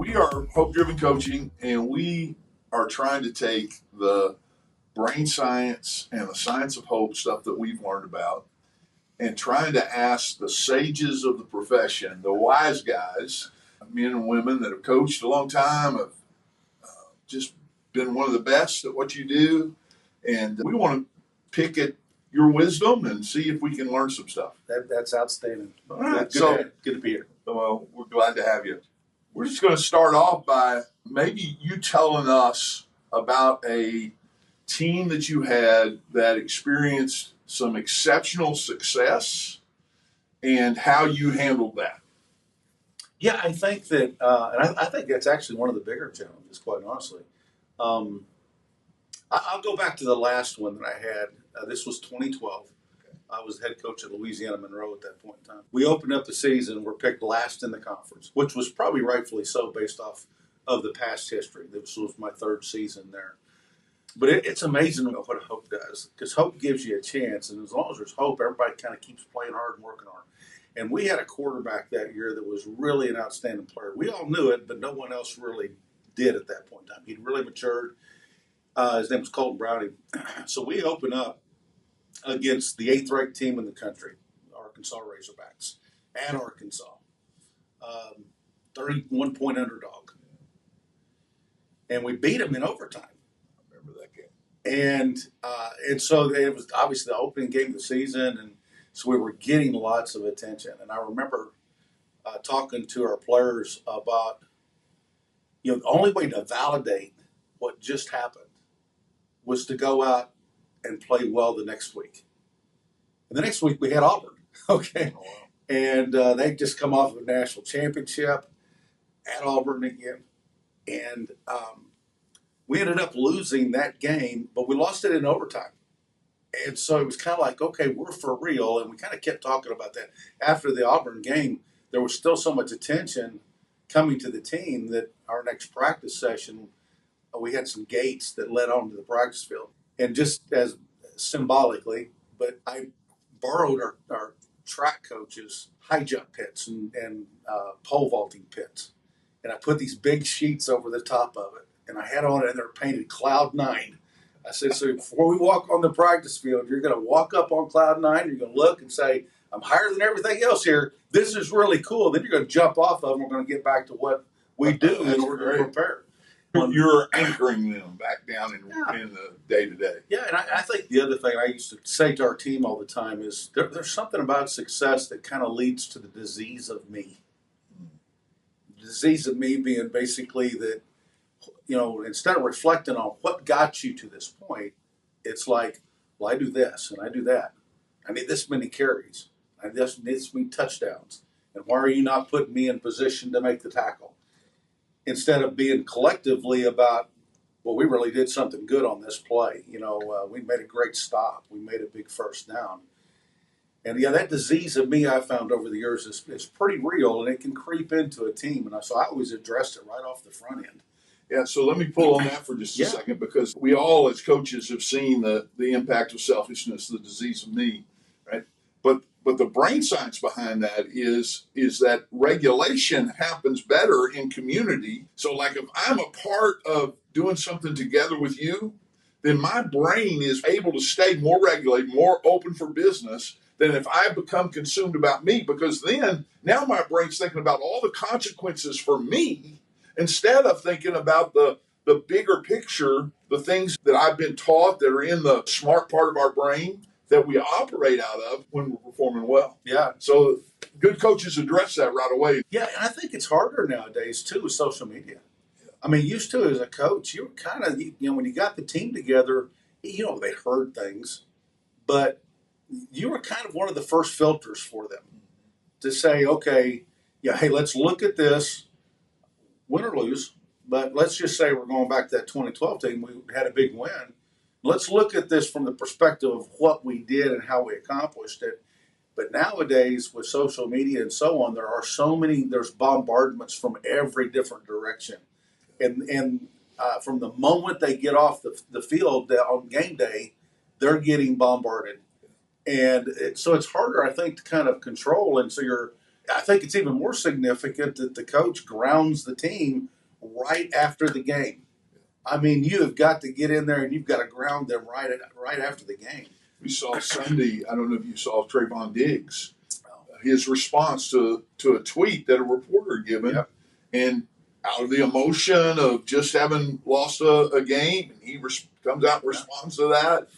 We are Hope Driven Coaching, and we are trying to take the brain science and the science of hope stuff that we've learned about and trying to ask the sages of the profession, the wise guys, men and women that have coached a long time, have just been one of the best at what you do. And we want to pick at your wisdom and see if we can learn some stuff. That's outstanding. All right. Good to be here. Well, we're glad to have you. We're just going to start off by maybe you telling us about a team that you had that experienced some exceptional success and how you handled that. Yeah, I think that, and I think that's actually one of the bigger challenges, quite honestly. I'll go back to the last one that I had. This was 2012. I was the head coach at Louisiana-Monroe at that point in time. We opened up the season. We're picked last in the conference, which was probably rightfully so based off of the past history. This was my third season there. But it's amazing what hope does, because hope gives you a chance. And as long as there's hope, everybody kind of keeps playing hard and working hard. And we had a quarterback that year that was really an outstanding player. We all knew it, but no one else really did at that point in time. He'd really matured. His name was Colton Browning. So we open up against the 8th-ranked team in the country, Arkansas Razorbacks, at Arkansas, 31-point underdog. And we beat them in overtime. I remember that game. And so it was obviously the opening game of the season, and so we were getting lots of attention. And I remember talking to our players about, the only way to validate what just happened was to go out and play well the next week. And the next week we had Auburn, okay? Oh, wow. And they just come off of a national championship at Auburn again. And we ended up losing that game, but we lost it in overtime. And so it was kind of like, okay, we're for real. And we kind of kept talking about that. After the Auburn game, there was still so much attention coming to the team that our next practice session, we had some gates that led onto the practice field. And just as symbolically, but I borrowed our track coach's high jump pits and pole vaulting pits. And I put these big sheets over the top of it. And I had on it, and they're painted Cloud 9. I said, so before we walk on the practice field, you're going to walk up on Cloud 9. You're going to look and say, I'm higher than everything else here. This is really cool. Then you're going to jump off of them. We're going to get back to what we do in order to prepare. You're anchoring them back down in the day-to-day. Yeah, and I think the other thing I used to say to our team all the time is there's something about success that kind of leads to the disease of me. The disease of me being basically that, instead of reflecting on what got you to this point, it's like, well, I do this and I do that. I need this many carries. I need this many touchdowns. And why are you not putting me in position to make the tackle? Instead of being collectively about, well, we really did something good on this play. We made a great stop. We made a big first down. And, that disease of me I found over the years is pretty real, and it can creep into a team. And so I always addressed it right off the front end. Yeah, so let me pull on that for just a second, because we all as coaches have seen the impact of selfishness, the disease of me, right? But the brain science behind that is that regulation happens better in community. So like if I'm a part of doing something together with you, then my brain is able to stay more regulated, more open for business than if I become consumed about me, because then now my brain's thinking about all the consequences for me instead of thinking about the bigger picture, the things that I've been taught that are in the smart part of our brain that we operate out of when we're performing well. Yeah. So good coaches address that right away. Yeah, and I think it's harder nowadays, too, with social media. I mean, used to, as a coach, you were kind of, when you got the team together, they heard things, but you were kind of one of the first filters for them to say, okay, hey, let's look at this, win or lose, but let's just say we're going back to that 2012 team. We had a big win. Let's look at this from the perspective of what we did and how we accomplished it. But nowadays, with social media and so on, there's bombardments from every different direction. And from the moment they get off the field on game day, they're getting bombarded. And so it's harder, I think, to kind of control. And so I think it's even more significant that the coach grounds the team right after the game. I mean, you have got to get in there and you've got to ground them right after the game. We saw Sunday, I don't know if you saw Trayvon Diggs, his response to a tweet that a reporter had given. Yep. And out of the emotion of just having lost a game, and he comes out and responds to that.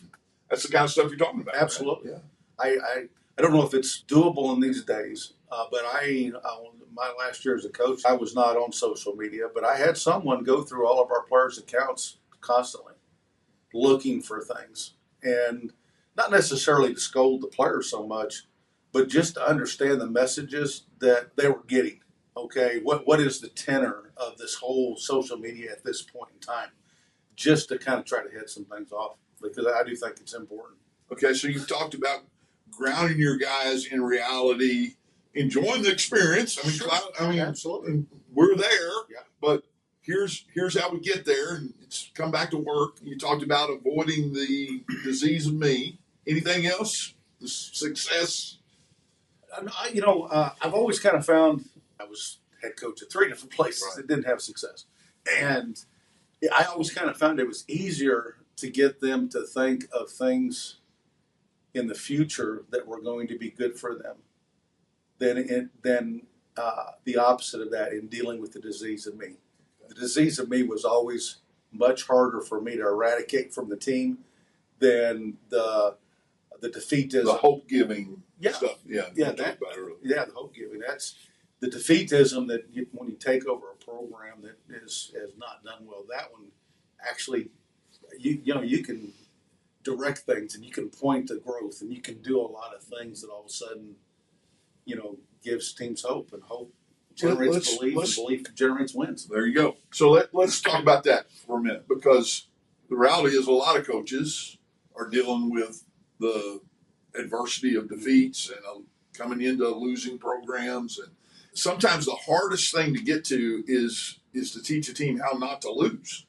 That's the kind of stuff you're talking about. Absolutely. Right? Yeah. I don't know if it's doable in these days, but my last year as a coach, I was not on social media, but I had someone go through all of our players' accounts constantly looking for things. And not necessarily to scold the players so much, but just to understand the messages that they were getting. Okay, what is the tenor of this whole social media at this point in time? Just to kind of try to hit some things off, because I do think it's important. Okay, so you've talked about grounding your guys in reality, enjoying the experience. I mean, Sure. I mean, Absolutely. we're there, Yeah. but here's how we get there, and it's come back to work. You talked about avoiding the disease of me. Anything else? The success? I've always kind of found I was head coach at 3 different places Right. that didn't have success, and I always kind of found it was easier to get them to think of things in the future that were going to be good for them than the opposite of that in dealing with the disease of me. The disease of me was always much harder for me to eradicate from the team than the defeatism, The hope giving stuff. Yeah, Yeah, the hope giving. That's the defeatism that when you take over a program that has not done well. That one actually, you can direct things and you can point to growth and you can do a lot of things that all of a sudden, gives teams hope, and hope generates belief, and belief generates wins. There you go. So let's talk about that for a minute, because the reality is a lot of coaches are dealing with the adversity of defeats and coming into losing programs, and sometimes the hardest thing to get to is to teach a team how not to lose.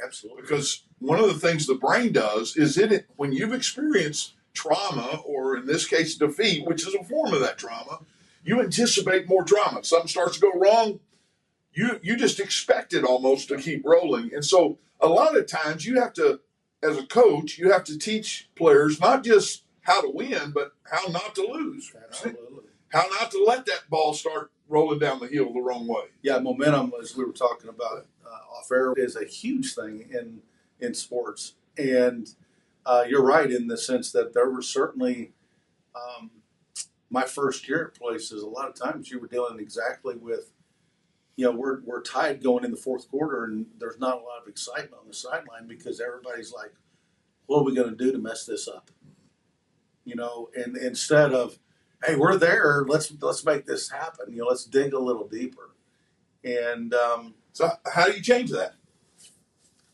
Absolutely. Because one of the things the brain does is when you've experienced trauma, or in this case defeat, which is a form of that trauma, you anticipate more trauma. Something starts to go wrong, you just expect it almost to keep rolling. And so a lot of times you have to, as a coach, you have to teach players not just how to win, but how not to lose. Absolutely. How not to let that ball start rolling down the hill the wrong way. Yeah, momentum, as we were talking about off air, is a huge thing in sports. And you're right in the sense that there were certainly my first year at places. A lot of times you were dealing exactly with, we're tied going in the fourth quarter, and there's not a lot of excitement on the sideline because everybody's like, "What are we going to do to mess this up?" And instead of, "Hey, we're there. Let's make this happen. Let's dig a little deeper." And so, how do you change that?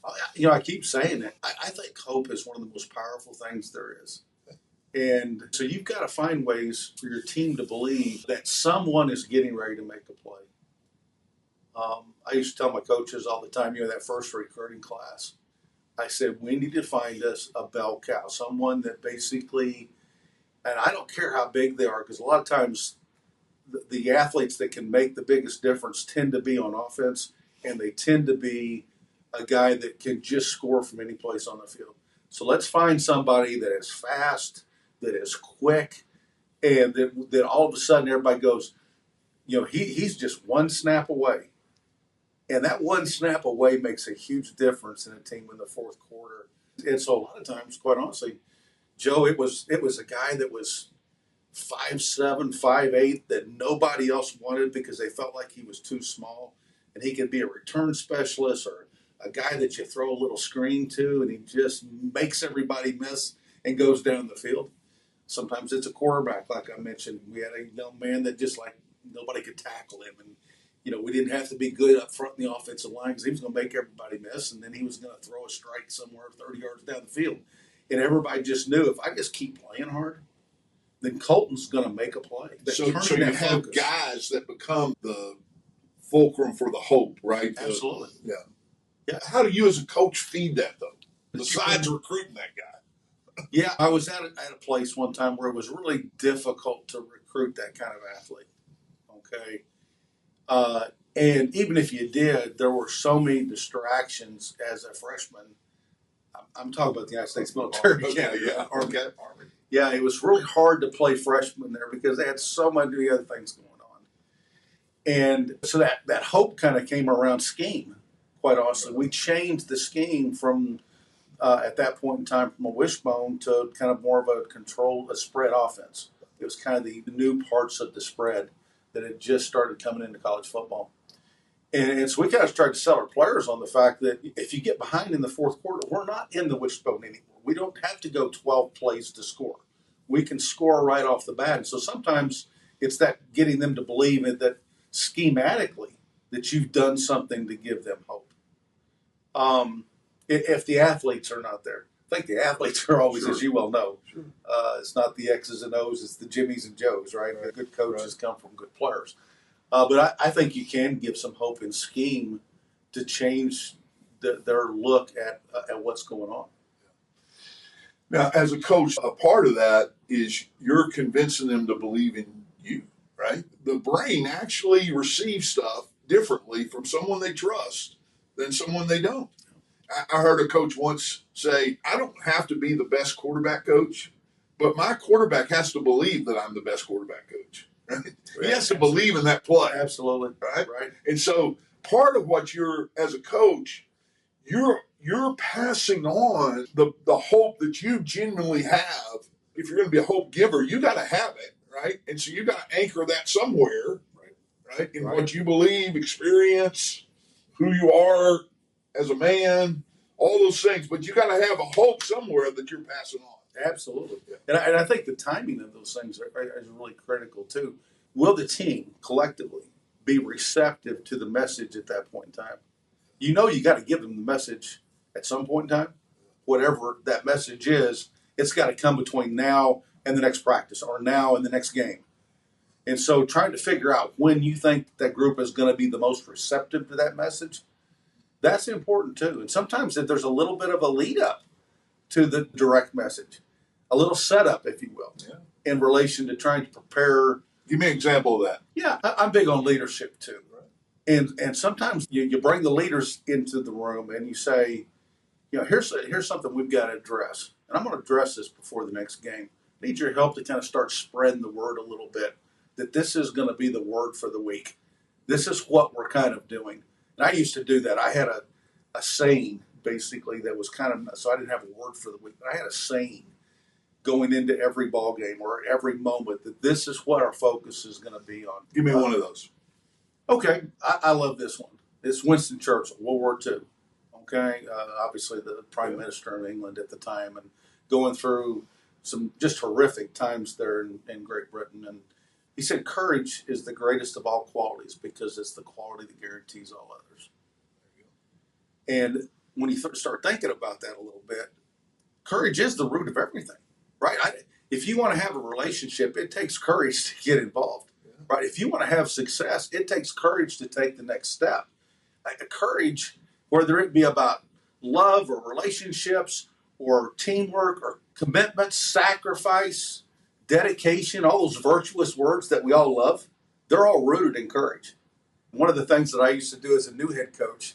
I keep saying it. I think hope is one of the most powerful things there is. And so you've got to find ways for your team to believe that someone is getting ready to make a play. I used to tell my coaches all the time, that first recruiting class, I said, we need to find us a bell cow, someone that basically, and I don't care how big they are, because a lot of times the athletes that can make the biggest difference tend to be on offense, and they tend to be a guy that can just score from any place on the field. So let's find somebody that is fast, that is quick, and that all of a sudden everybody goes, he's just one snap away. And that one snap away makes a huge difference in a team in the fourth quarter. And so a lot of times, quite honestly, Joe, it was a guy that was 5'7", 5'8", that nobody else wanted because they felt like he was too small. And he could be a return specialist or a guy that you throw a little screen to, and he just makes everybody miss and goes down the field. Sometimes it's a quarterback, like I mentioned. We had a young man that just like nobody could tackle him. And, we didn't have to be good up front in the offensive line because he was going to make everybody miss, and then he was going to throw a strike somewhere 30 yards down the field. And everybody just knew if I just keep playing hard, then Colton's going to make a play. So you have guys that become the fulcrum for the hope, right? Absolutely. Yeah. How do you as a coach feed that, though, besides recruiting that guy? Yeah, I was at a place one time where it was really difficult to recruit that kind of athlete. Okay. And even if you did, there were so many distractions as a freshman. I'm talking about the United States military. Okay, yeah, okay. Yeah, it was really hard to play freshman there because they had so many other things going on. And so that hope kind of came around scheme, quite honestly. We changed the scheme from, at that point in time, from a wishbone to kind of more of a spread offense. It was kind of the new parts of the spread that had just started coming into college football. And so we kind of tried to sell our players on the fact that if you get behind in the fourth quarter, we're not in the wishbone anymore. We don't have to go 12 plays to score. We can score right off the bat. And so sometimes it's that getting them to believe that schematically that you've done something to give them hope. If the athletes are not there, I think the athletes are always, Sure. as you well know, Sure. It's not the X's and O's, it's the Jimmies and Joes, right? Right. Good coaches Right. come from good players. But I think you can give some hope in scheme to change their look at what's going on. Now, as a coach, a part of that is you're convincing them to believe in you, right? The brain actually receives stuff differently from someone they trust than someone they don't. I heard a coach once say, I don't have to be the best quarterback coach, but my quarterback has to believe that I'm the best quarterback coach. Right? He has to believe in that play. Absolutely. Right? Right. And so part of what you're, as a coach, you're passing on the hope that you genuinely have. If you're going to be a hope giver, you got to have it, right? And so you got to anchor that somewhere, right? In Right. what you believe, experience, who you are as a man, all those things. But you got to have a hope somewhere that you're passing on. Absolutely. And I think the timing of those things is really critical too. Will the team collectively be receptive to the message at that point in time? You know, you got to give them the message at some point in time. Whatever that message is, it's got to come between now and the next practice or now and the next game. And so trying to figure out when you think that group is going to be the most receptive to that message, that's important too. And sometimes there's a little bit of a lead up to the direct message, a little setup, if you will, in relation to trying to prepare. Give me an example of that. Yeah, I'm big on leadership too. And sometimes you bring the leaders into the room and you say, you know, here's something we've got to address. And I'm going to address this before the next game. I need your help to kind of start spreading the word a little bit that this is going to be the word for the week. This is what we're kind of doing. And I used to do that. I had a saying basically that was kind of, so I didn't have a word for the week, but I had a saying going into every ball game or every moment that this is what our focus is going to be on. Give me one of those. Okay, I love this one. It's Winston Churchill, World War II. Okay, obviously the Prime Minister of England at the time and going through some just horrific times there in Great Britain. And he said, courage is the greatest of all qualities because it's the quality that guarantees all others. And when you start thinking about that a little bit, courage is the root of everything, right? If you want to have a relationship, it takes courage to get involved, right? If you want to have success, it takes courage to take the next step. Like courage, whether it be about love or relationships or teamwork or commitment, sacrifice, dedication, all those virtuous words that we all love, they're all rooted in courage. One of the things that I used to do as a new head coach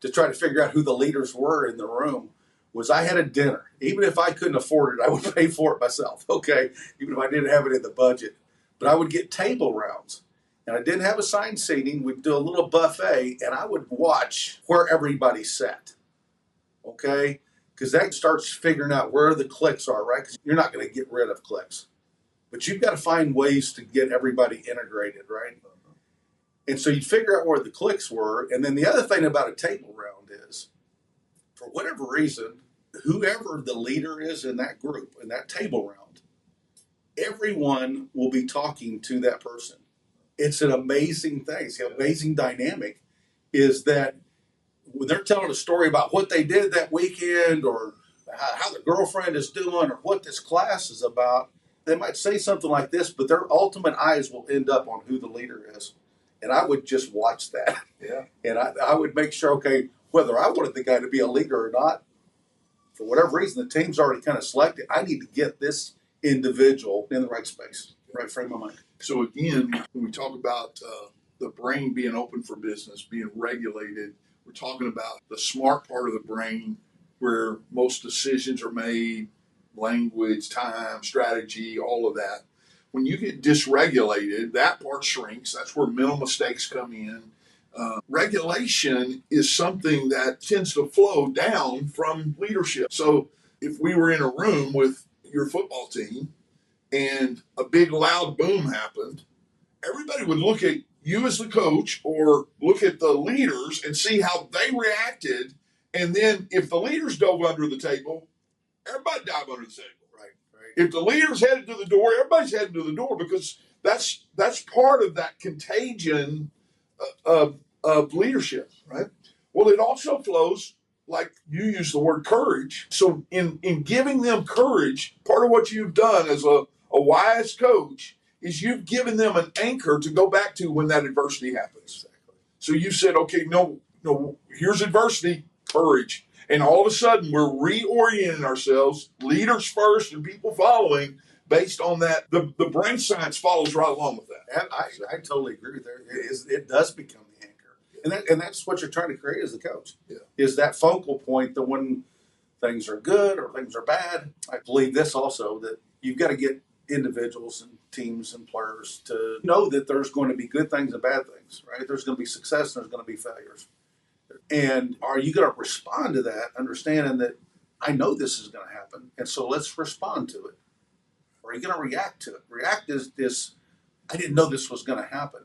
to try to figure out who the leaders were in the room was I had a dinner. Even if I couldn't afford it, I would pay for it myself, okay? Even if I didn't have it in the budget. But I would get table rounds. And I didn't have assigned seating. We'd do a little buffet, and I would watch where everybody sat, okay? Because that starts figuring out where the cliques are, right? Because you're not going to get rid of cliques. But you've got to find ways to get everybody integrated, right? And so you'd figure out where the cliques were. And then the other thing about a table round is, for whatever reason, whoever the leader is in that group, in that table round, everyone will be talking to that person. It's an amazing thing. It's an amazing dynamic is that when they're telling a story about what they did that weekend or how the girlfriend is doing or what this class is about, they might say something like this, but their ultimate eyes will end up on who the leader is. And I would just watch that. Yeah. And I would make sure, okay, whether I wanted the guy to be a leader or not, for whatever reason, the team's already kind of selected. I need to get this individual in the right space. Right frame of mind. So again, when we talk about the brain being open for business, being regulated, we're talking about the smart part of the brain where most decisions are made, language, time, strategy, all of that. When you get dysregulated, that part shrinks. That's where mental mistakes come in. Regulation is something that tends to flow down from leadership. So if we were in a room with your football team and a big loud boom happened, everybody would look at you as the coach or look at the leaders and see how they reacted. And then if the leaders dove under the table, everybody dive under the table. Right. If the leaders headed to the door, everybody's heading to the door, because that's part of that contagion of leadership, right? Well, it also flows, like you use the word courage. So in giving them courage, part of what you've done as a wise coach is you've given them an anchor to go back to when that adversity happens. Exactly. So you said, okay, no, here's adversity, courage. And all of a sudden we're reorienting ourselves, leaders first and people following, based on that. The brain science follows right along with that. And I totally agree with that. It does become the anchor. And that's what you're trying to create as the coach. Yeah. Is that focal point that when things are good or things are bad. I believe this also, that you've got to get individuals and teams and players to know that there's going to be good things and bad things, right? There's going to be success and there's going to be failures. And are you going to respond to that, understanding that I know this is going to happen, and so let's respond to it? Or are you going to react to it? React is I didn't know this was going to happen.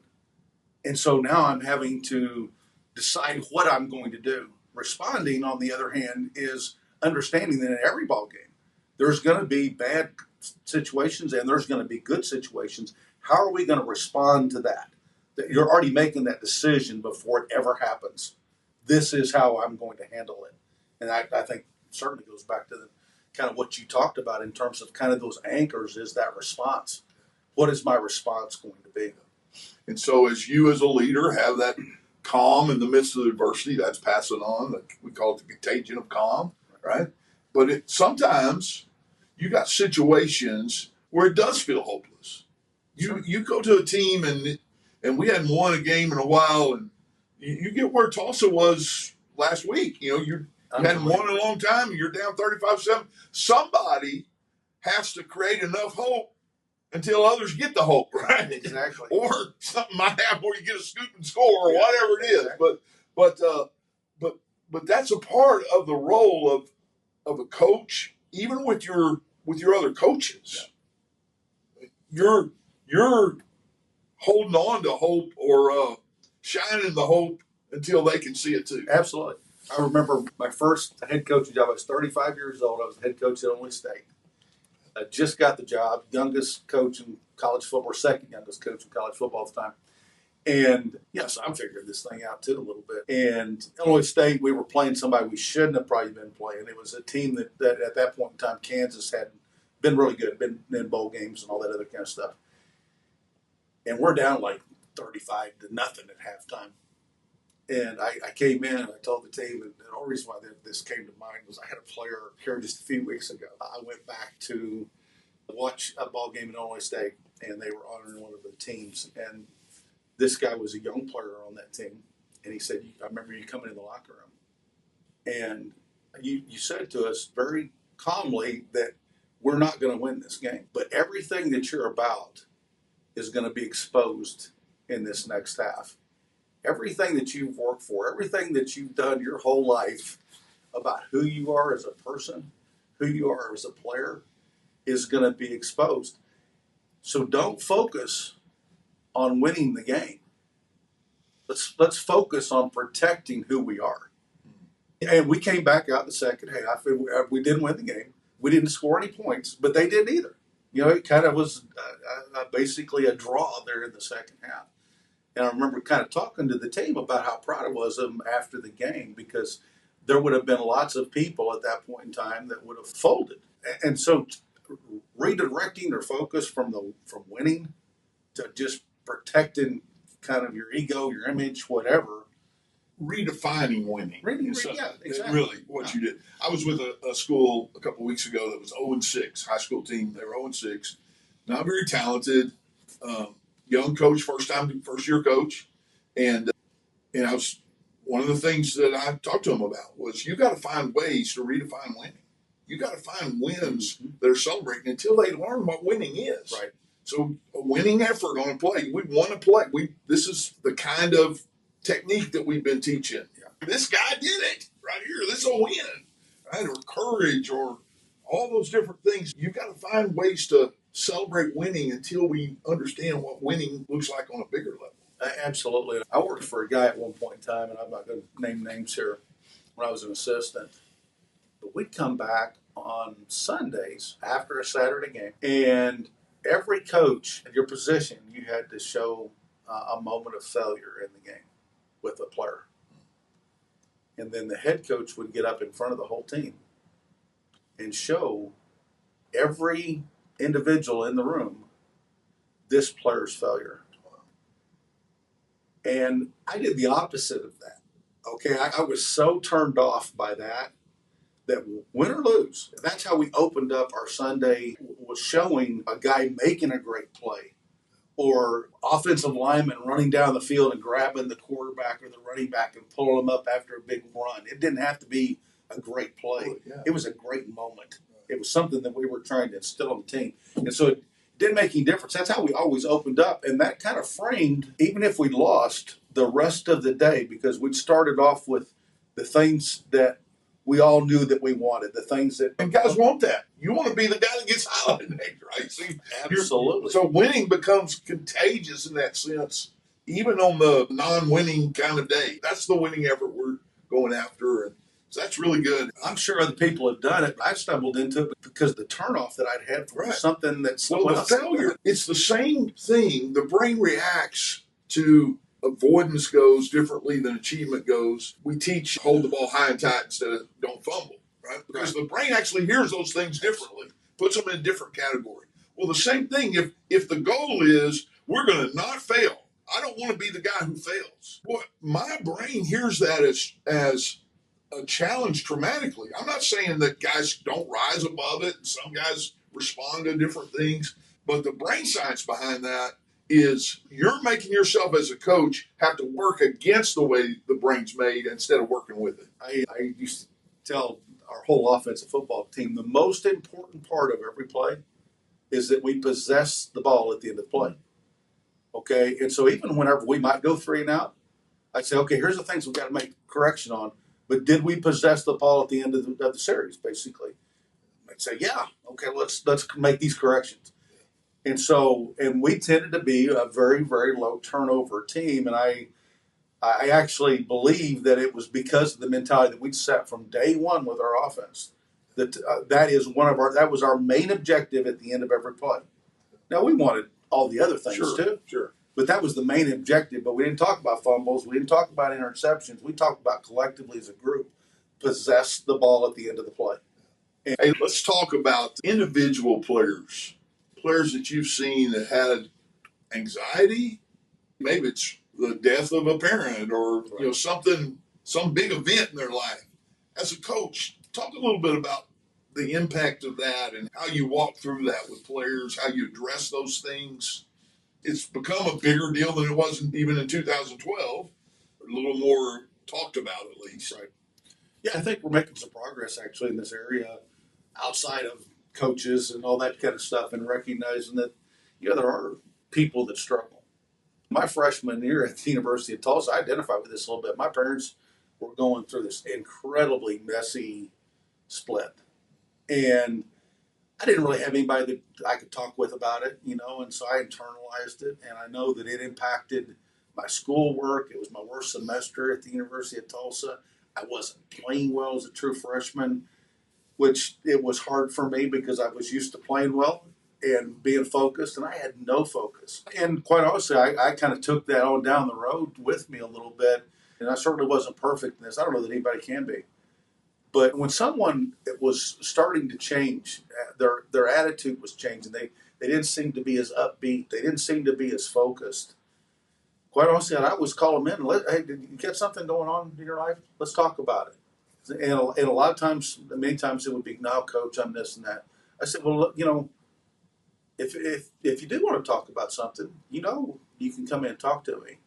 And so now I'm having to decide what I'm going to do. Responding, on the other hand, is understanding that in every ball game, there's going to be bad situations and there's going to be good situations. How are we going to respond to that? That you're already making that decision before it ever happens. This is how I'm going to handle it. And I think certainly goes back to the kind of what you talked about in terms of kind of those anchors, is that response. What is my response going to be? And so as you as a leader have that calm in the midst of adversity, that's passing on. We call it the contagion of calm, right? But sometimes you got situations where it does feel hopeless. You go to a team and we hadn't won a game in a while, and you get where Tulsa was last week. You hadn't won in a long time, and you're down 35-7. Somebody has to create enough hope until others get the hope, right? Exactly. Or something might happen where you get a scoop and score, or whatever it is. Exactly. But that's a part of the role of a coach, even with your other coaches. Yeah. You're holding on to hope, or shining the hope until they can see it too. Absolutely. I remember my first head coaching job. I was 35 years old. I was the head coach at Illinois State. I just got the job, youngest coach in college football, second youngest coach in college football at the time. And yes, I'm figuring this thing out too a little bit. And Illinois State, we were playing somebody we shouldn't have probably been playing. It was a team that at that point in time, Kansas had been really good, been in bowl games and all that other kind of stuff. And we're down like 35-0 at halftime. And I came in and I told the team, and the only reason why this came to mind was I had a player here just a few weeks ago. I went back to watch a ball game in Illinois State, and they were honoring one of the teams. And this guy was a young player on that team. And he said, I remember you coming in the locker room. And you said to us very calmly that we're not going to win this game. But everything that you're about is going to be exposed in this next half. Everything that you've worked for, everything that you've done your whole life about who you are as a person, who you are as a player, is going to be exposed. So don't focus on winning the game. Let's focus on protecting who we are. And we came back out in the second half. We didn't win the game. We didn't score any points, but they didn't either. It kind of was basically a draw there in the second half. And I remember kind of talking to the team about how proud I was of them after the game, because there would have been lots of people at that point in time that would have folded. And so redirecting their focus from winning to just protecting kind of your ego, your image, whatever. Redefining winning. Yeah, exactly. Really what you did. I was with a school a couple of weeks ago that was 0-6, high school team. They were 0-6. Not very talented, young coach, first year coach, and I was one of the things that I talked to him about was you got to find ways to redefine winning. You got to find wins that are celebrating until they learn what winning is. Right. So a winning effort on a play, we want to play. This is the kind of technique that we've been teaching. Yeah. This guy did it right here. This is a win, right? Or courage, or all those different things. You've got to find ways to celebrate winning until we understand what winning looks like on a bigger level. Absolutely. I worked for a guy at one point in time, and I'm not going to name names here, when I was an assistant. But we'd come back on Sundays after a Saturday game, and every coach at your position, you had to show a moment of failure in the game with a player. And then the head coach would get up in front of the whole team and show every individual in the room this player's failure. And I did the opposite of that. Okay, I was so turned off by that win or lose, that's how we opened up our Sunday, was showing a guy making a great play, or offensive lineman running down the field and grabbing the quarterback or the running back and pulling them up after a big run. It didn't have to be a great play. Oh, yeah. It was a great moment. It was something that we were trying to instill on the team. And so it didn't make any difference. That's how we always opened up. And that kind of framed, even if we lost the rest of the day, because we'd started off with the things that we all knew that we wanted, the things that... And guys want that. You want to be the guy that gets highlighted next, right? See, absolutely. So winning becomes contagious in that sense, even on the non-winning kind of day. That's the winning effort we're going after, and so that's really good. I'm sure other people have done it. I stumbled into it because the turnoff that I'd had from something that someone else failure. It's the same thing. The brain reacts to avoidance goes differently than achievement goes. We teach hold the ball high and tight instead of don't fumble, right? Because the brain actually hears those things differently, puts them in a different category. Well, the same thing, if the goal is we're going to not fail, I don't want to be the guy who fails. Well, my brain hears that as a challenge dramatically. I'm not saying that guys don't rise above it and some guys respond to different things, but the brain science behind that is you're making yourself as a coach have to work against the way the brain's made instead of working with it. I used to tell our whole offensive football team the most important part of every play is that we possess the ball at the end of the play. Okay, and so even whenever we might go 3 and out, I'd say, okay, here's the things we've got to make correction on. But did we possess the ball at the end of the series, basically? I'd say, yeah, okay, let's make these corrections. And so, and we tended to be a very, very low turnover team. And I actually believe that it was because of the mentality that we'd set from day one with our offense. That was our main objective at the end of every play. Now, we wanted all the other things too. Sure. But that was the main objective. But we didn't talk about fumbles. We didn't talk about interceptions. We talked about collectively as a group, possess the ball at the end of the play. And hey, let's talk about individual players that you've seen that had anxiety. Maybe it's the death of a parent or some big event in their life. As a coach, talk a little bit about the impact of that and how you walk through that with players, how you address those things. It's become a bigger deal than it was even in 2012. A little more talked about, at least. Right. Yeah, I think we're making some progress actually in this area outside of coaches and all that kind of stuff, and recognizing that there are people that struggle. My freshman year at the University of Tulsa, I identified with this a little bit. My parents were going through this incredibly messy split, and I didn't really have anybody that I could talk with about it, and so I internalized it, and I know that it impacted my schoolwork. It was my worst semester at the University of Tulsa. I wasn't playing well as a true freshman, which it was hard for me because I was used to playing well and being focused, and I had no focus. And quite honestly, I kind of took that on down the road with me a little bit, and I certainly wasn't perfect in this. I don't know that anybody can be. But when someone was starting to change, their attitude was changing. They didn't seem to be as upbeat. They didn't seem to be as focused. Quite honestly, I always call them in. Hey, did you get something going on in your life? Let's talk about it. And a lot of times, many times it would be, no, coach, I'm this and that. I said, well, look, if you do want to talk about something, you can come in and talk to me,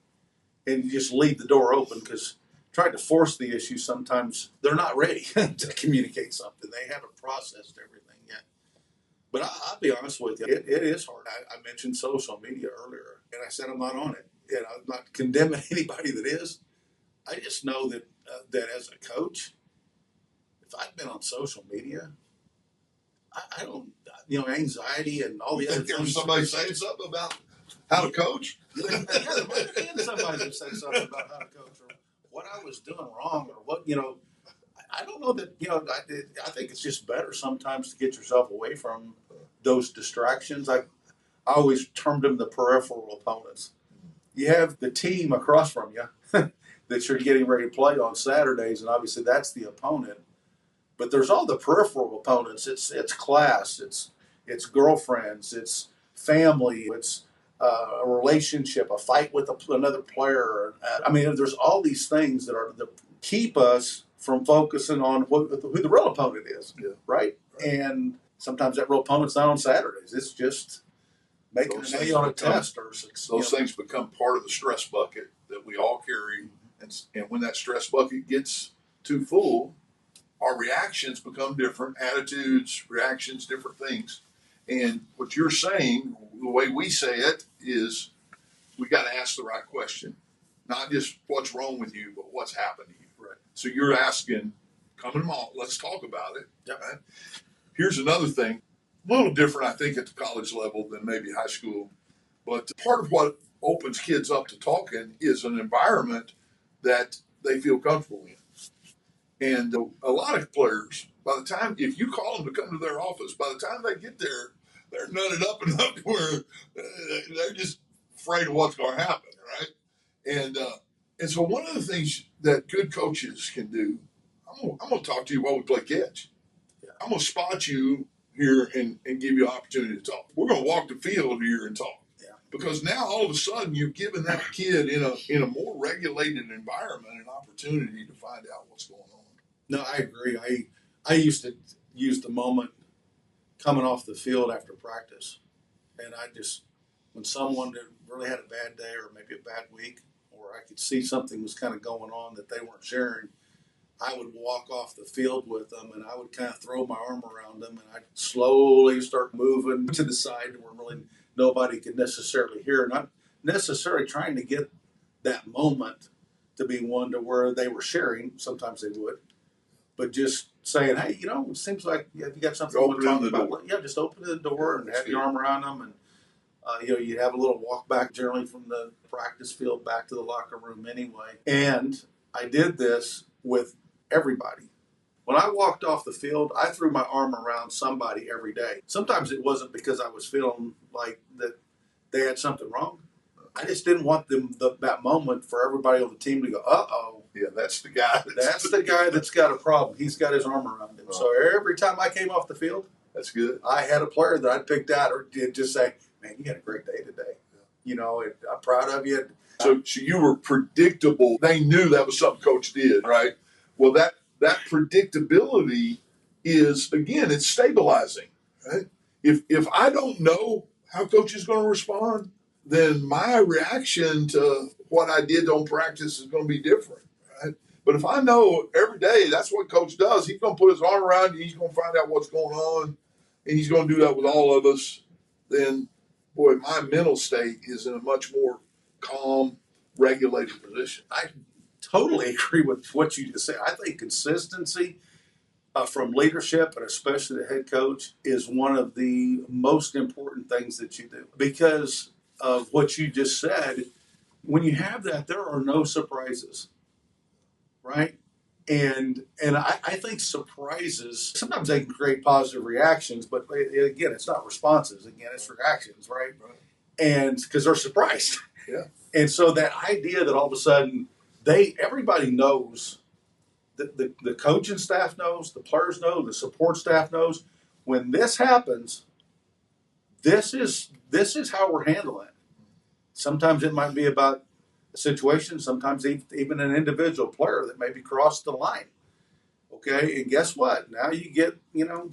and you just leave the door open, because trying to force the issue, sometimes they're not ready to communicate something. They haven't processed everything yet. But I'll be honest with you, it is hard. I mentioned social media earlier, and I said I'm not on it. And I'm not condemning anybody that is. I just know that as a coach, if I've been on social media, I don't, anxiety and all the other There was things. somebody saying something about how to coach? Yeah, there might have been somebody that said something about how to coach, or what I was doing wrong, or what, I don't know that, I think it's just better sometimes to get yourself away from those distractions. I always termed them the peripheral opponents. You have the team across from you that you're getting ready to play on Saturdays, and obviously that's the opponent. But there's all the peripheral opponents. It's class, it's girlfriends, it's family, it's a relationship, a fight with another player. I mean, there's all these things that keep us from focusing on who the real opponent is, right? And sometimes that real opponent's not on Saturdays. It's just making an A on a test, or those things become part of the stress bucket that we all carry, and when that stress bucket gets too full, our reactions become different, attitudes, reactions, different things. And what you're saying, the way we say it, is we got to ask the right question, not just what's wrong with you, but what's happened to you. Right. So you're asking, come in, let's talk about it. Yep. Right? Here's another thing, a little different, I think, at the college level than maybe high school. But part of what opens kids up to talking is an environment that they feel comfortable in. And a lot of players, by the time, if you call them to come to their office, by the time they get there, they're nutted up and up where they're just afraid of what's going to happen, right? And so one of the things that good coaches can do, I'm going to talk to you while we play catch. Yeah. I'm going to spot you here and give you an opportunity to talk. We're going to walk the field here and talk. Yeah. Because now all of a sudden you've given that kid in a more regulated environment an opportunity to find out what's going on. No, I agree. I used to use the moment coming off the field after practice, and when someone that really had a bad day or maybe a bad week, or I could see something was kind of going on that they weren't sharing, I would walk off the field with them, and I would kind of throw my arm around them, and I'd slowly start moving to the side where really nobody could necessarily hear, not necessarily trying to get that moment to be one to where they were sharing. Sometimes they would. But just saying, hey, it seems like you got something you want to talk about. Yeah, just open the door and have your arm around them. And, you have a little walk back generally from the practice field back to the locker room anyway. And I did this with everybody. When I walked off the field, I threw my arm around somebody every day. Sometimes it wasn't because I was feeling like that they had something wrong. I just didn't want that moment for everybody on the team to go, uh-oh. Yeah, that's the guy. That's the guy that's got a problem. He's got his arm around him. So every time I came off the field, that's good. I had a player that I picked out or did just say, man, you had a great day today. I'm proud of you. So you were predictable. They knew that was something Coach did, right? Well, that predictability is, again, it's stabilizing, right? If I don't know how Coach is going to respond, then my reaction to what I did on practice is going to be different. Right? But if I know every day that's what Coach does, he's going to put his arm around you, he's going to find out what's going on, and he's going to do that with all of us, then, boy, my mental state is in a much more calm, regulated position. I totally agree with what you just said. I think consistency from leadership, and especially the head coach, is one of the most important things that you do. Because of what you just said, when you have that, there are no surprises. Right? And I think surprises, sometimes they can create positive reactions, but again, it's not responses. Again, it's reactions, right? And because they're surprised. Yeah. And so that idea that all of a sudden everybody knows, the coaching staff knows, the players know, the support staff knows, when this happens, this is how we're handling it. Sometimes it might be about situation, sometimes even an individual player that maybe crossed the line. Okay, and guess what? Now you get, Yeah.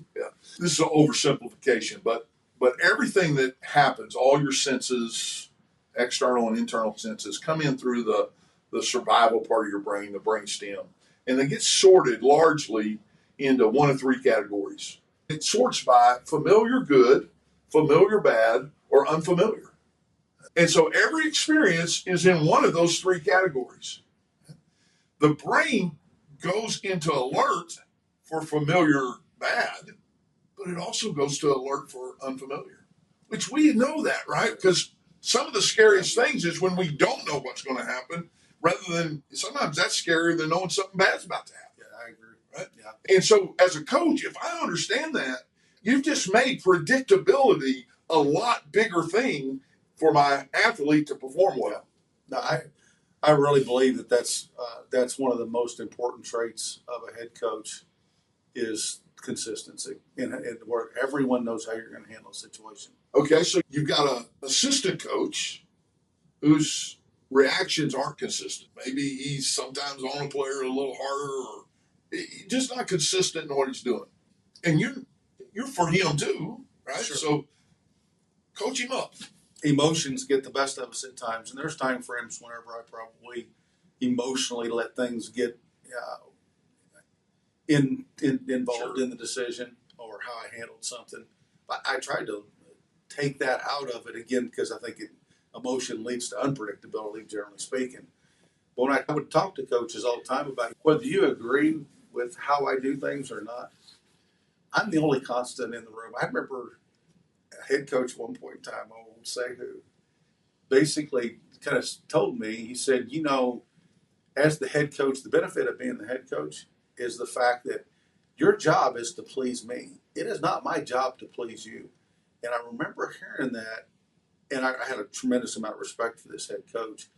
This is an oversimplification, but But everything that happens, all your senses, external and internal senses, come in through the survival part of your brain, the brain stem. And they get sorted largely into one of three categories. It sorts by familiar good, familiar bad, or unfamiliar. And so every experience is in one of those three categories. The brain goes into alert for familiar bad, but it also goes to alert for unfamiliar, which we know that, right? Because some of the scariest things is when we don't know what's going to happen, rather than sometimes that's scarier than knowing something bad's about to happen. Yeah, I agree. Right? Yeah. And so, as a coach, if I understand that, you've just made predictability a lot bigger thing for my athlete to perform well. No, I really believe that that's one of the most important traits of a head coach is consistency, and where everyone knows how you're going to handle a situation. Okay, so you've got an assistant coach whose reactions aren't consistent. Maybe he's sometimes on a player a little harder, or just not consistent in what he's doing. And you're for him too, right? Sure. So coach him up. Emotions get the best of us at times, and there's time frames whenever I probably emotionally let things get involved Sure. in the decision or how I handled something. But I tried to take that out of it again because I think emotion leads to unpredictability, generally speaking. But when I would talk to coaches all the time about whether you agree with how I do things or not, I'm the only constant in the room. I remember a head coach at one point in time, I won't say who, basically kind of told me, he said, as the head coach, the benefit of being the head coach is the fact that your job is to please me. It is not my job to please you. And I remember hearing that, and I had a tremendous amount of respect for this head coach.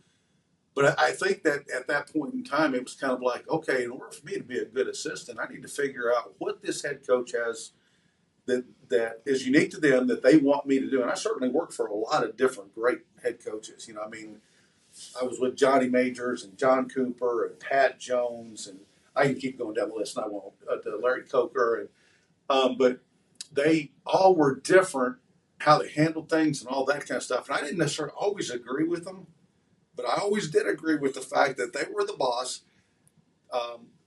But I think that at that point in time, it was kind of like, okay, in order for me to be a good assistant, I need to figure out what this head coach has that is unique to them that they want me to do. And I certainly worked for a lot of different great head coaches. I was with Johnny Majors and John Cooper and Pat Jones, and I can keep going down the list, and I won't. Larry Coker, but they all were different, how they handled things and all that kind of stuff. And I didn't necessarily always agree with them, but I always did agree with the fact that they were the boss.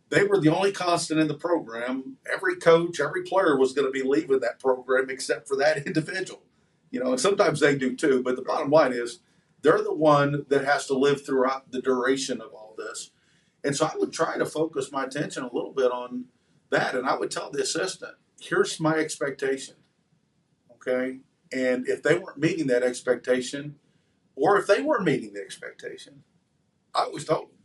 They were the only constant in the program. Every coach, every player was going to be leaving that program except for that individual. And sometimes they do too. But the bottom line is they're the one that has to live throughout the duration of all this. And so I would try to focus my attention a little bit on that. And I would tell the assistant, here's my expectation. Okay. And if they weren't meeting that expectation, or if they were meeting the expectation, I always told them.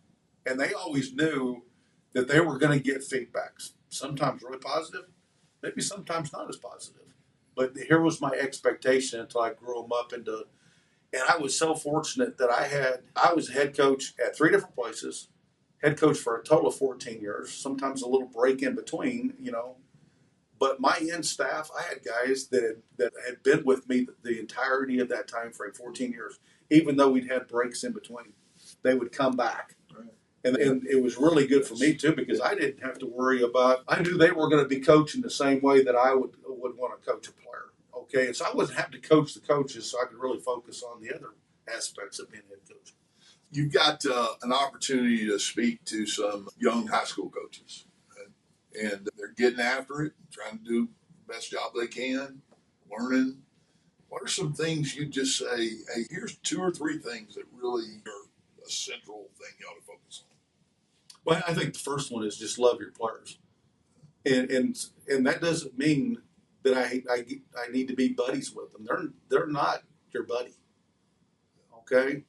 And they always knew that they were going to get feedbacks, sometimes really positive, maybe sometimes not as positive. But here was my expectation until I grew them up into, and I was so fortunate that I was head coach at 3 different places, head coach for a total of 14 years, sometimes a little break in between, But my end staff, I had guys that had been with me the entirety of that time frame, 14 years, even though we'd had breaks in between. They would come back. And it was really good for me too, because I didn't have to worry about, I knew they were going to be coaching the same way that I would want to coach a player. Okay. And so I wasn't having to coach the coaches, so I could really focus on the other aspects of being head coach. You've got an opportunity to speak to some young high school coaches, and they're getting after it, trying to do the best job they can, learning. What are some things you just say, hey, here's 2 or 3 things that really are a central thing you ought to focus on? Well, I think the first one is just love your players, and that doesn't mean that I need to be buddies with them. They're not your buddy. Okay,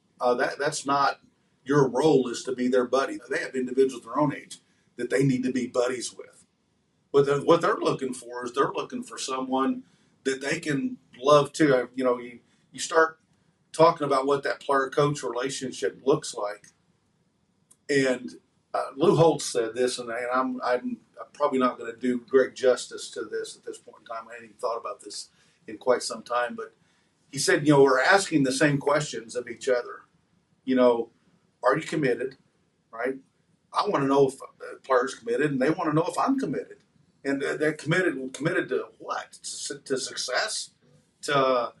that's not your role is to be their buddy. They have individuals their own age that they need to be buddies with. But what they're looking for is they're looking for someone that they can love too. You start talking about what that player coach relationship looks like, and Lou Holtz said this, and I'm probably not going to do great justice to this at this point in time. I hadn't even thought about this in quite some time, but he said, we're asking the same questions of each other. Are you committed? Right? I want to know if the player's committed, and they want to know if I'm committed. And they're committed to what? To success? to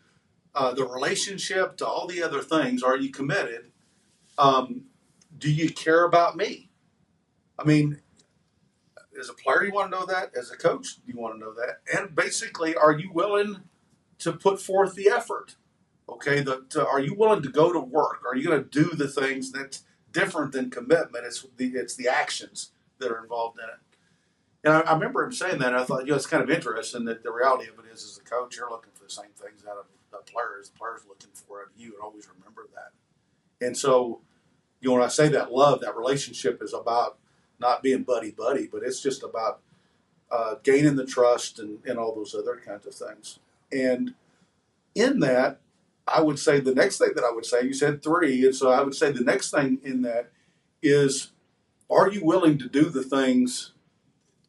the relationship, to all the other things. Are you committed? Do you care about me? I mean, as a player, you want to know that. As a coach, you want to know that. And basically, are you willing to put forth the effort? Okay, are you willing to go to work? Are you going to do the things that's different than commitment? It's the actions that are involved in it. And I remember him saying that, and I thought, it's kind of interesting that the reality of it is, as a coach, you're looking for the same things out of the players. The player's looking for out of you, and always remember that. And so, when I say that love, that relationship is about not being buddy-buddy, but it's just about gaining the trust and all those other kinds of things. And in that, I would say the next thing that I would say, you said 3, and so I would say the next thing in that is, are you willing to do the things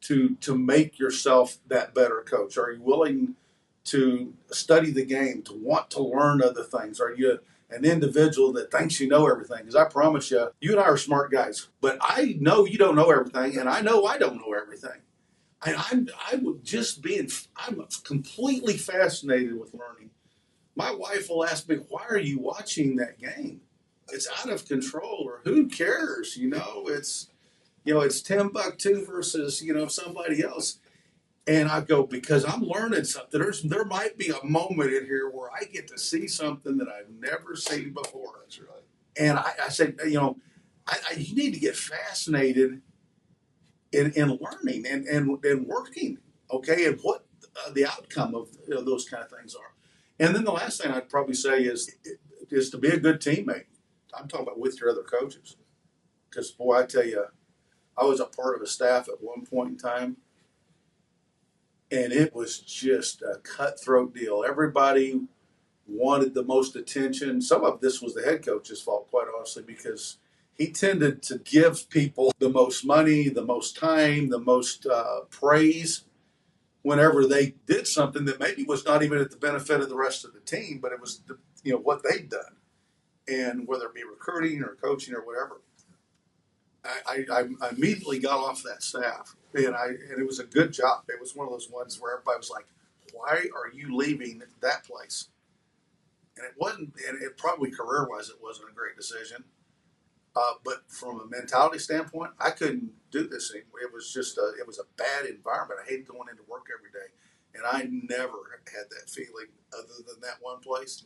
to make yourself that better coach? Are you willing to study the game, to want to learn other things? Are you an individual that thinks you know everything? Because I promise you, you and I are smart guys, but I know you don't know everything, and I know I don't know everything. And I'm completely fascinated with learning. My wife will ask me, why are you watching that game? It's out of control, or who cares? It's Timbuktu versus, somebody else. And I go, because I'm learning something. There might be a moment in here where I get to see something that I've never seen before. That's right. And I said, you need to get fascinated in learning and working, okay, and what the outcome of those kind of things are. And then the last thing I'd probably say is to be a good teammate. I'm talking about with your other coaches. Because, boy, I tell you, I was a part of a staff at one point in time, and it was just a cutthroat deal. Everybody wanted the most attention. Some of this was the head coach's fault, quite honestly, because he tended to give people the most money, the most time, the most praise whenever they did something that maybe was not even at the benefit of the rest of the team, but it was what they'd done, and whether it be recruiting or coaching or whatever. I immediately got off that staff, and it was a good job. It was one of those ones where everybody was like, "Why are you leaving that place?" And it wasn't, and it probably career-wise, it wasn't a great decision. But from a mentality standpoint, I couldn't do this anymore. It was just it was a bad environment. I hated going into work every day, and I never had that feeling other than that one place,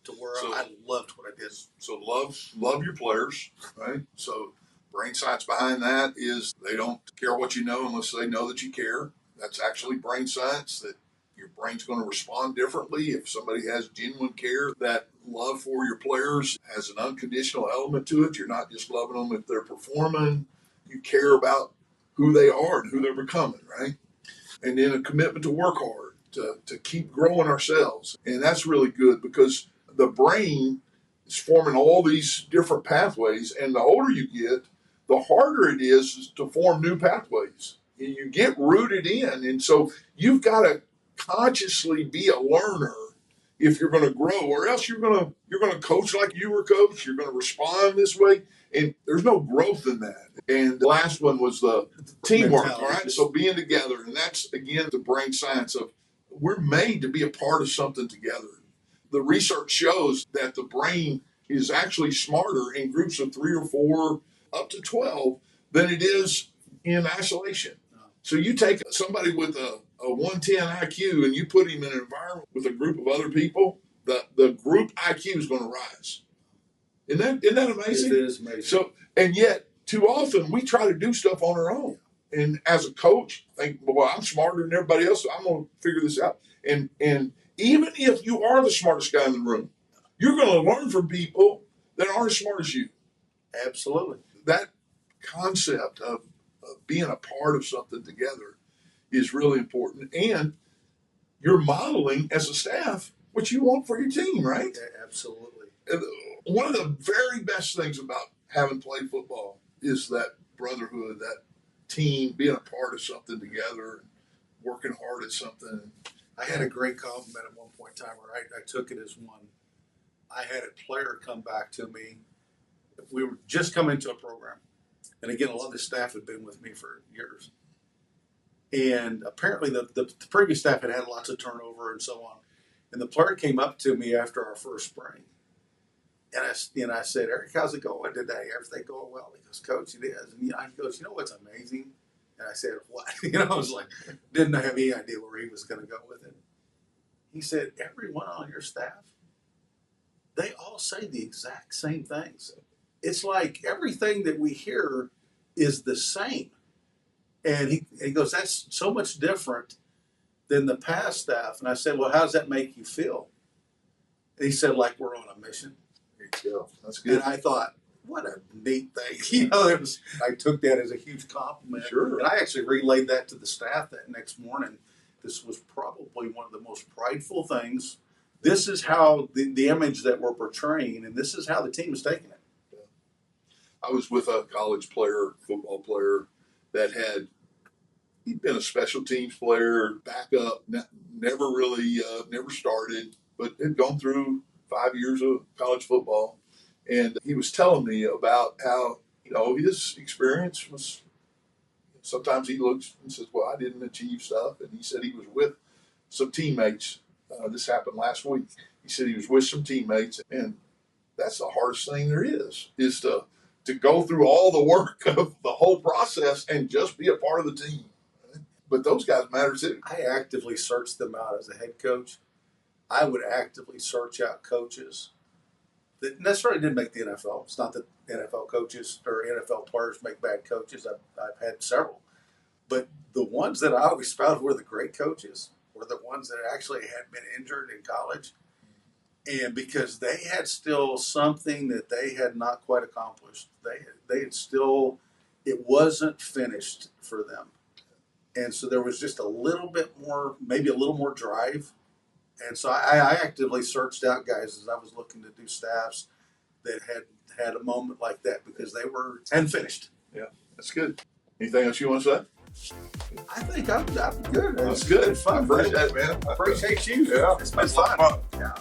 to where I loved what I did. So love your players, right? So brain science behind that is they don't care what you know unless they know that you care. That's actually brain science, that your brain's going to respond differently if somebody has genuine care. That love for your players has an unconditional element to it. You're not just loving them if they're performing. You care about who they are and who they're becoming, right? And then a commitment to work hard, to keep growing ourselves. And that's really good, because the brain is forming all these different pathways, and the older you get, the harder it is to form new pathways. And you get rooted in, and so you've got to consciously be a learner if you're going to grow, or else you're going to coach like you were coached. You're going to respond this way, and there's no growth in that. And the last one was the teamwork. Mentality. All right, so being together, and that's again the brain science of we're made to be a part of something together. The research shows that the brain is actually smarter in groups of 3 or 4, up to 12, than it is in isolation. So you take somebody with a 110 IQ and you put him in an environment with a group of other people, the group IQ is going to rise. Isn't that amazing? It is amazing. So, and yet, too often, we try to do stuff on our own. And as a coach, think, well, I'm smarter than everybody else, so I'm going to figure this out. And even if you are the smartest guy in the room, you're going to learn from people that aren't as smart as you. Absolutely. That concept of being a part of something together is really important. And you're modeling as a staff what you want for your team, right? Yeah, absolutely. And one of the very best things about having played football is that brotherhood, that team, being a part of something together, working hard at something. I had a great compliment at one point in time where I took it as one. I had a player come back to me. We were just coming into a program. And again, a lot of the staff had been with me for years. And apparently the previous staff had lots of turnover and so on. And the player came up to me after our first spring. And I said, Eric, how's it going today? Everything going well? He goes, Coach, it is. And he goes, you know what's amazing? And I said, what? I was like, didn't have any idea where he was going to go with it. He said, everyone on your staff, they all say the exact same things. It's like everything that we hear is the same. And he goes, that's so much different than the past staff. And I said, well, how does that make you feel? And he said, like we're on a mission. There you go. That's good. And I thought, what a neat thing. I took that as a huge compliment. Sure. And I actually relayed that to the staff that next morning. This was probably one of the most prideful things. This is how the image that we're portraying, and this is how the team is taking it. I was with a college player, football player, that he'd been a special teams player, backup, never really, never started, but had gone through 5 years of college football. And he was telling me about how, his experience was, sometimes he looks and says, well, I didn't achieve stuff. And he said he was with some teammates. This happened last week. He said he was with some teammates, and that's the hardest thing there is to go through all the work of the whole process and just be a part of the team. But those guys matter too. I actively searched them out as a head coach. I would actively search out coaches that necessarily didn't make the NFL. It's not that NFL coaches or NFL players make bad coaches. I've had several. But the ones that I always found were the great coaches were the ones that actually had been injured in college. And because they had still something that they had not quite accomplished. They had still, it wasn't finished for them. And so there was just a little bit more, maybe a little more drive. And so I actively searched out guys as I was looking to do staffs that had a moment like that because they were unfinished. Yeah, that's good. Anything else you want to say? I think I'm good. That's good. It's fun. I appreciate it, man. I appreciate you. Yeah. It's been fun. Yeah.